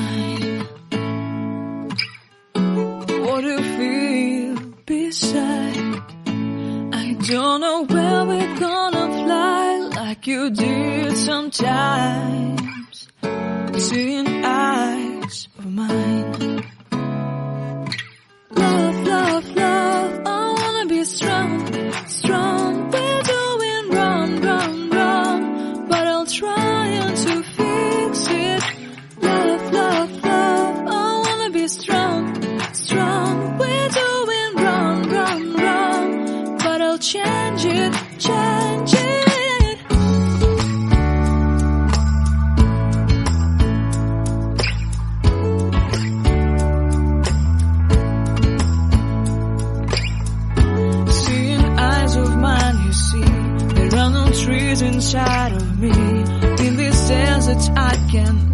mine. What do you feel beside? I don't know where we're gonna fly like you did sometimes. Seeing eyes of mine. Love, love, love, I wanna be strong, strong. We're doing wrong, wrong, wrong, but I'll try to fix it. Love, love, love, I wanna be strong, strong. We're doing wrong, wrong, wrong, but I'll change it, change it. Trees inside of me. In this desert I can